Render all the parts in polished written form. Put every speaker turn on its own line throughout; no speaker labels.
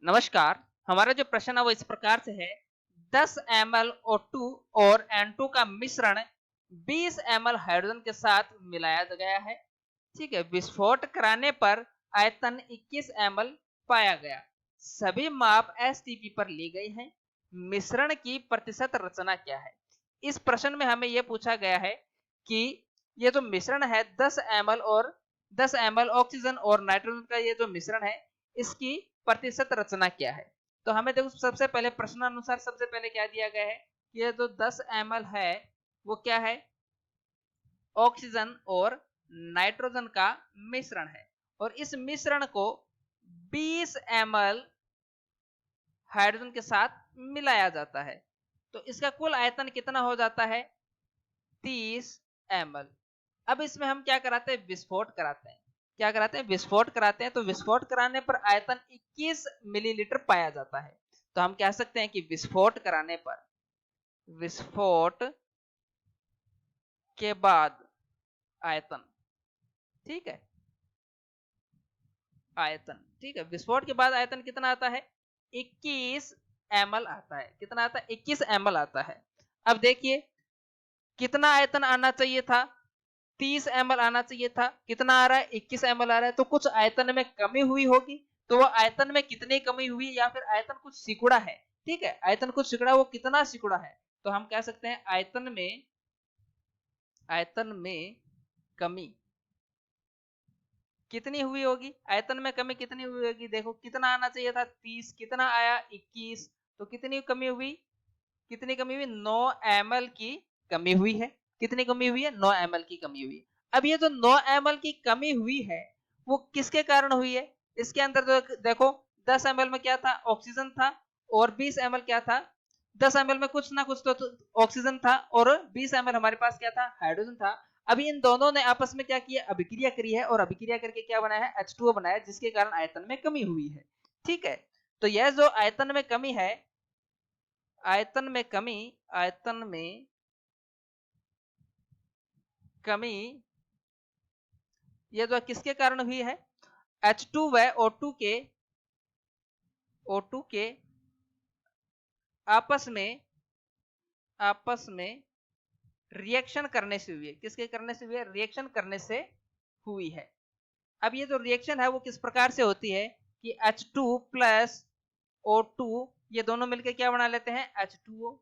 नमस्कार। हमारा जो प्रश्न है वो इस प्रकार से है। 10 ml O2 और N2 का मिश्रण 20 ml हाइड्रोजन के साथ मिलाया गया है। ठीक है, विस्फोट कराने पर आयतन 21 ml पाया गया। सभी माप एसटीपी पर ली गई हैं। मिश्रण की प्रतिशत रचना क्या है? इस प्रश्न में हमें यह पूछा गया है कि ये जो मिश्रण है 10 ml और 10 ml ऑक्सीजन और नाइट्रोजन का ये जो मिश्रण है, इसकी प्रतिशत रचना क्या है? तो हमें देखो सबसे पहले प्रश्नानुसार सबसे पहले क्या दिया गया है, ये जो 10 ml है वो क्या है? ऑक्सीजन और नाइट्रोजन का मिश्रण है और इस मिश्रण को 20 ml हाइड्रोजन के साथ मिलाया जाता है। तो इसका कुल आयतन कितना हो जाता है? 30 ml। अब इसमें हम क्या कराते हैं? विस्फोट कराते हैं। क्या कराते हैं? विस्फोट कराते हैं। तो विस्फोट कराने पर आयतन 21 मिलीलीटर पाया जाता है। तो हम कह सकते हैं कि विस्फोट के बाद आयतन, ठीक है, आयतन, ठीक है, विस्फोट के बाद आयतन कितना आता है? 21 ml आता है। कितना आता है? 21 ml आता है। अब देखिए कितना आयतन आना चाहिए था? 30 ml आना चाहिए था। कितना आ रहा है? 21 ml आ रहा है। तो कुछ आयतन में कमी हुई होगी। तो वो आयतन में कितनी कमी हुई, या फिर आयतन कुछ सिकुड़ा है। ठीक है, आयतन कुछ सिकुड़ा, वो कितना सिकुड़ा है? तो हम कह सकते हैं आयतन में कमी कितनी हुई होगी? आयतन में कमी कितनी हुई होगी? देखो कितना आना चाहिए था? 30, कितना आया? 21। तो कितनी कमी हुई? कितनी कमी हुई? 9 ml की कमी हुई है। कितनी कमी हुई है? 9 ml की कमी हुई है। अब ये जो 9 ml की कमी हुई है वो किसके कारण हुई है? इसके अंदर तो देखो 10 ml में क्या था? ऑक्सीजन था। और 20 ml क्या था? 10 ml में कुछ ना कुछ तो ऑक्सीजन था और 20 ml हमारे पास क्या था? हाइड्रोजन था। अभी इन दोनों ने आपस में क्या किया? अभिक्रिया करी है और अभिक्रिया करके क्या बनाया है? H2O बनाया, जिसके कारण आयतन में कमी हुई है। ठीक है, तो यह जो आयतन में कमी है, आयतन में कमी ये जो किसके कारण हुई है? H2 व O2 के आपस में रिएक्शन करने से हुई है। किसके करने से हुई है? रिएक्शन करने से हुई है। अब ये जो रिएक्शन है वो किस प्रकार से होती है कि H2 प्लस O2 ये दोनों मिलकर क्या बना लेते हैं? H2O।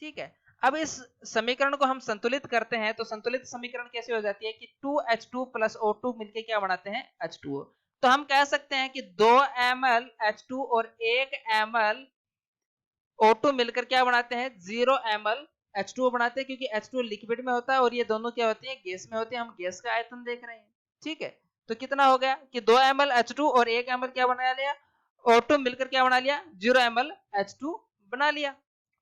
ठीक है, अब इस समीकरण को हम संतुलित करते हैं तो संतुलित समीकरण कैसे हो जाती है कि 2H2 प्लस O2 मिलकर क्या बनाते हैं? H2O। तो हम कह सकते हैं कि 2 ml H2 और 1 ml O2 मिलकर क्या बनाते हैं? 0 ml H2O बनाते हैं, क्योंकि H2O लिक्विड में होता है और ये दोनों क्या होती है? गैस में होती है। हम गैस का आयतन देख रहे हैं। ठीक है, तो कितना हो गया कि 2 ml H2 और 1 ml क्या बना लिया? O2 मिलकर क्या बना लिया? 0 ml H2 बना लिया,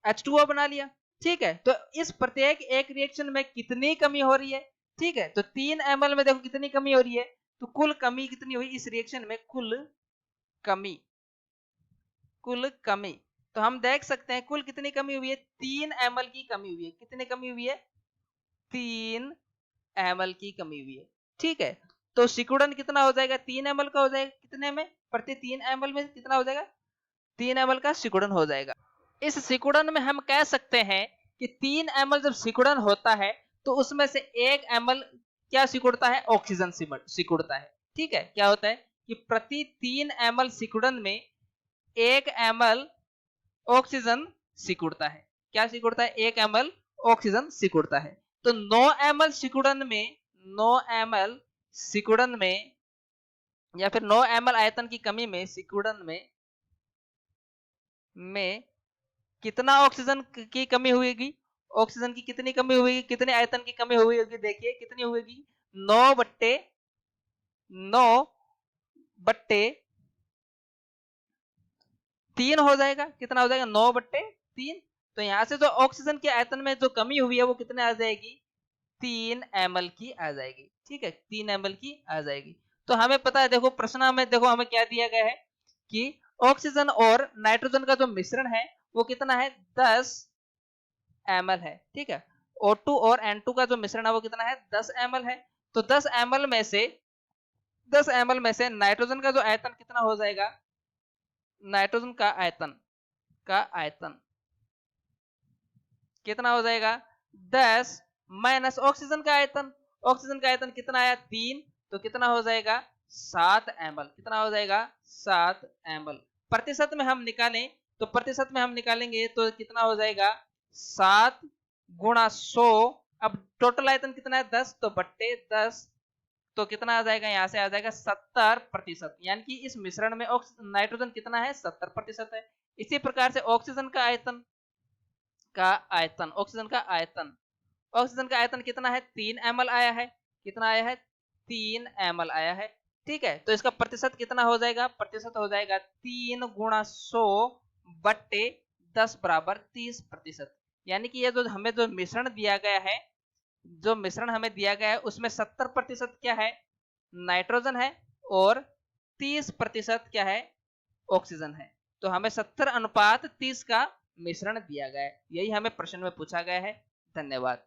H2O बना लिया। ठीक है, तो इस प्रत्येक एक रिएक्शन में कितनी कमी हो रही है? ठीक है, तो 3 ml में देखो कितनी कमी हो रही है। तो कुल कमी कितनी हुई इस रिएक्शन में? कमी कुल कमी तो हम देख सकते हैं कुल कितनी कमी हुई है? 3 ml की कमी हुई है। कितनी कमी हुई है? 3 ml की कमी हुई है। ठीक है, तो सिकुड़न कितना हो जाएगा? 3 ml का हो जाएगा। कितने में? प्रति 3 ml में कितना हो जाएगा? 3 ml का सिकुड़न हो जाएगा। इस सिकुड़न में हम कह सकते हैं कि 3 ml जब सिकुड़न होता है तो उसमें से 1 ml क्या सिकुड़ता है? ऑक्सीजन सिकुड़ता है। ठीक है, क्या होता है कि प्रति 3 ml सिकुड़न में 1 ml ऑक्सीजन सिकुड़ता है। क्या सिकुड़ता है? 1 ml ऑक्सीजन सिकुड़ता है। तो 9 ml सिकुड़न में या फिर 9 ml आयतन की कमी में सिकुड़न में कितना ऑक्सीजन की कमी हुएगी? ऑक्सीजन की कितनी कमी हुई? कितने आयतन की कमी हुई होगी? देखिए कितनी हुएगी? 9/3 हो जाएगा। कितना हो जाएगा? 9/3। तो यहां से जो ऑक्सीजन के आयतन में जो कमी हुई है वो कितने आ जाएगी? 3 ml की आ जाएगी। ठीक है, 3 ml की आ जाएगी। तो हमें पता है, देखो प्रश्न में देखो हमें क्या दिया गया है कि ऑक्सीजन और नाइट्रोजन का जो मिश्रण है वो कितना है? 10 ml है। ठीक है, O2 और N2 का जो मिश्रण है वो कितना है? 10 ml है। तो 10 ml में से नाइट्रोजन का जो आयतन कितना हो जाएगा? नाइट्रोजन का आयतन कितना हो जाएगा 10 माइनस ऑक्सीजन का आयतन। ऑक्सीजन का आयतन कितना आया 3, तो कितना हो जाएगा 7 ml। कितना हो जाएगा 7 ml। प्रतिशत में हम निकालें तो प्रतिशत में हम निकालेंगे तो कितना हो जाएगा 7 गुणा 100। अब टोटल आयतन कितना है 10, तो बट्टे 10, तो कितना आ जाएगा यहाँ से आ जाएगा 70%। यानी कि इस मिश्रण में नाइट्रोजन कितना है 70% है। इसी प्रकार से ऑक्सीजन का आयतन ऑक्सीजन का आयतन कितना है 3 ml आया है। कितना आया है 3 ml आया है। ठीक है, तो इसका प्रतिशत कितना हो जाएगा, प्रतिशत हो जाएगा 3 गुणा 100 बट्टे 10 बराबर 30%। यानी कि ये जो हमें जो मिश्रण दिया गया है, जो मिश्रण हमें दिया गया है उसमें 70% क्या है नाइट्रोजन है और 30% क्या है ऑक्सीजन है। तो हमें 70 अनुपात 30 का मिश्रण दिया गया है। यही हमें प्रश्न में पूछा गया है। धन्यवाद।